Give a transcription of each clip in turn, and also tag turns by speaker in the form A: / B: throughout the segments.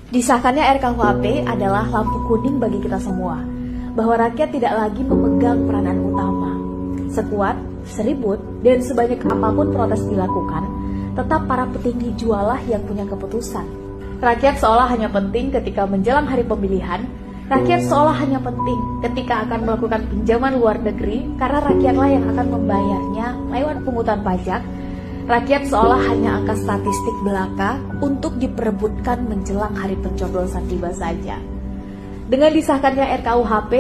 A: Disahkannya RKUHP adalah lampu kuning bagi kita semua, bahwa rakyat tidak lagi memegang peranan utama. Sekuat, seribut, dan sebanyak apapun protes dilakukan, tetap para petinggi jualah yang punya keputusan. Rakyat seolah hanya penting ketika menjelang hari pemilihan, rakyat seolah hanya penting ketika akan melakukan pinjaman luar negeri karena rakyatlah yang akan membayarnya lewat pungutan pajak. Rakyat seolah hanya angka statistik belaka untuk diperebutkan menjelang hari pencoblosan tiba saja. Dengan disahkannya RKUHP,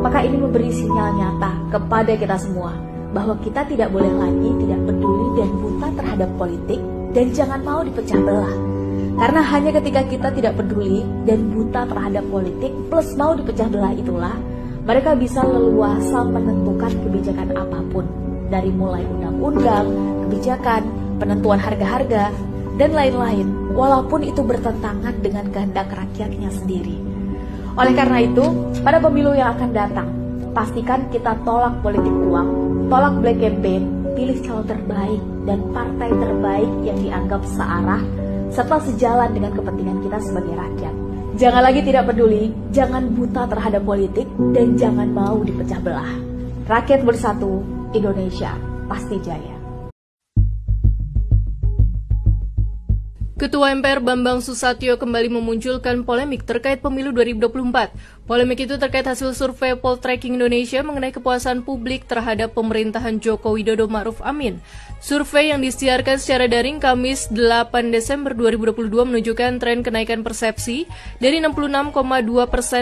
A: maka ini memberi sinyal nyata kepada kita semua bahwa kita tidak boleh lagi tidak peduli dan buta terhadap politik dan jangan mau dipecah belah. Karena hanya ketika kita tidak peduli dan buta terhadap politik plus mau dipecah belah itulah mereka bisa leluasa menentukan kebijakan apapun, dari mulai undang-undang, kebijakan, penentuan harga-harga, dan lain-lain, walaupun itu bertentangan dengan kehendak rakyatnya sendiri. Oleh karena itu, pada pemilu yang akan datang, pastikan kita tolak politik uang, tolak black campaign, pilih calon terbaik dan partai terbaik yang dianggap searah, serta sejalan dengan kepentingan kita sebagai rakyat. Jangan lagi tidak peduli, jangan buta terhadap politik, dan jangan mau dipecah belah. Rakyat bersatu, Indonesia pasti jaya.
B: Ketua MPR Bambang Susatyo kembali memunculkan polemik terkait pemilu 2024. Polemik itu terkait hasil survei Poltreking Indonesia mengenai kepuasan publik terhadap pemerintahan Joko Widodo Ma'ruf Amin. Survei yang disiarkan secara daring Kamis 8 Desember 2022 menunjukkan tren kenaikan persepsi dari 66,2%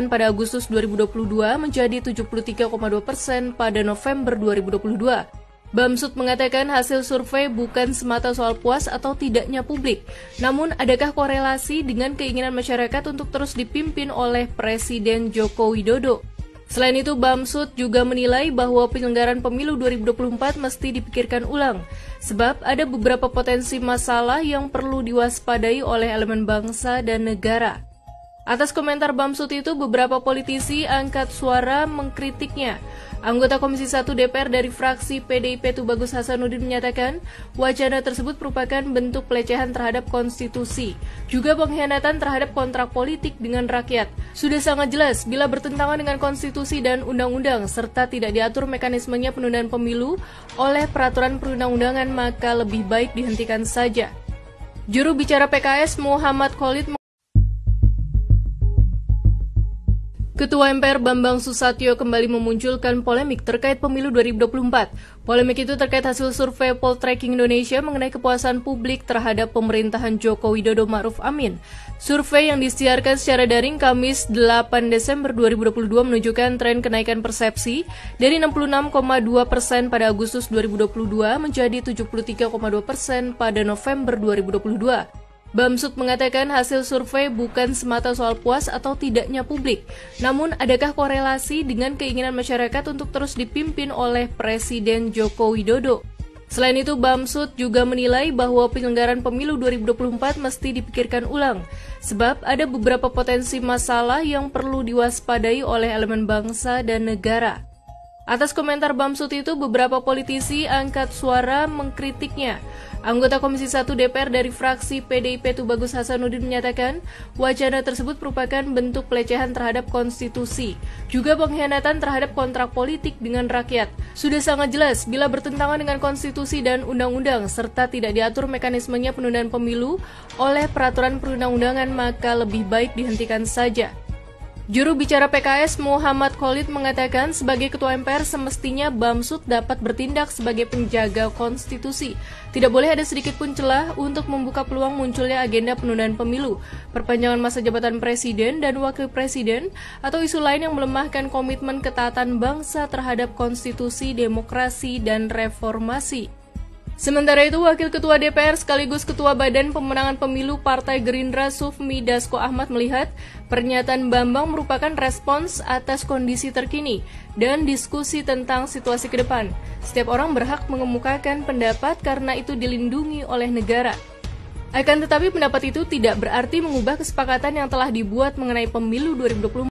B: pada Agustus 2022 menjadi 73,2% pada November 2022. Bamsud mengatakan hasil survei bukan semata soal puas atau tidaknya publik, namun adakah korelasi dengan keinginan masyarakat untuk terus dipimpin oleh Presiden Joko Widodo. Selain itu, Bamsud juga menilai bahwa penyelenggaraan pemilu 2024 mesti dipikirkan ulang, sebab ada beberapa potensi masalah yang perlu diwaspadai oleh elemen bangsa dan negara. Atas komentar Bamsud itu, beberapa politisi angkat suara mengkritiknya. Anggota Komisi 1 DPR dari fraksi PDIP Tubagus Hasanuddin menyatakan wacana tersebut merupakan bentuk pelecehan terhadap konstitusi, juga pengkhianatan terhadap kontrak politik dengan rakyat. Sudah sangat jelas bila bertentangan dengan konstitusi dan undang-undang serta tidak diatur mekanismenya penundaan pemilu oleh peraturan perundang-undangan, maka lebih baik dihentikan saja. Juru bicara PKS Muhammad Khalid Ketua MPR Bambang Susatyo kembali memunculkan polemik terkait pemilu 2024. Polemik itu terkait hasil survei Poltreking Indonesia mengenai kepuasan publik terhadap pemerintahan Joko Widodo Ma'ruf Amin. Survei yang disiarkan secara daring Kamis 8 Desember 2022 menunjukkan tren kenaikan persepsi dari 66,2% pada Agustus 2022 menjadi 73,2% pada November 2022. Bamsud mengatakan hasil survei bukan semata soal puas atau tidaknya publik, namun adakah korelasi dengan keinginan masyarakat untuk terus dipimpin oleh Presiden Joko Widodo. Selain itu, Bamsud juga menilai bahwa penyelenggaraan pemilu 2024 mesti dipikirkan ulang, sebab ada beberapa potensi masalah yang perlu diwaspadai oleh elemen bangsa dan negara. Atas komentar Bamsud itu, beberapa politisi angkat suara mengkritiknya. Anggota Komisi 1 DPR dari fraksi PDIP Tubagus Hasanuddin menyatakan wacana tersebut merupakan bentuk pelecehan terhadap konstitusi, juga pengkhianatan terhadap kontrak politik dengan rakyat. Sudah sangat jelas bila bertentangan dengan konstitusi dan undang-undang serta tidak diatur mekanismenya penundaan pemilu oleh peraturan perundang-undangan, maka lebih baik dihentikan saja. Juru bicara PKS Muhammad Khalid mengatakan sebagai Ketua MPR semestinya Bamsud dapat bertindak sebagai penjaga konstitusi. Tidak boleh ada sedikit pun celah untuk membuka peluang munculnya agenda penundaan pemilu, perpanjangan masa jabatan presiden dan wakil presiden, atau isu lain yang melemahkan komitmen ketaatan bangsa terhadap konstitusi, demokrasi, dan reformasi. Sementara itu, Wakil Ketua DPR sekaligus Ketua Badan Pemenangan Pemilu Partai Gerindra Sufmi Dasko Ahmad melihat pernyataan Bambang merupakan respons atas kondisi terkini dan diskusi tentang situasi ke depan. Setiap orang berhak mengemukakan pendapat karena itu dilindungi oleh negara. Akan tetapi pendapat itu tidak berarti mengubah kesepakatan yang telah dibuat mengenai pemilu 2024.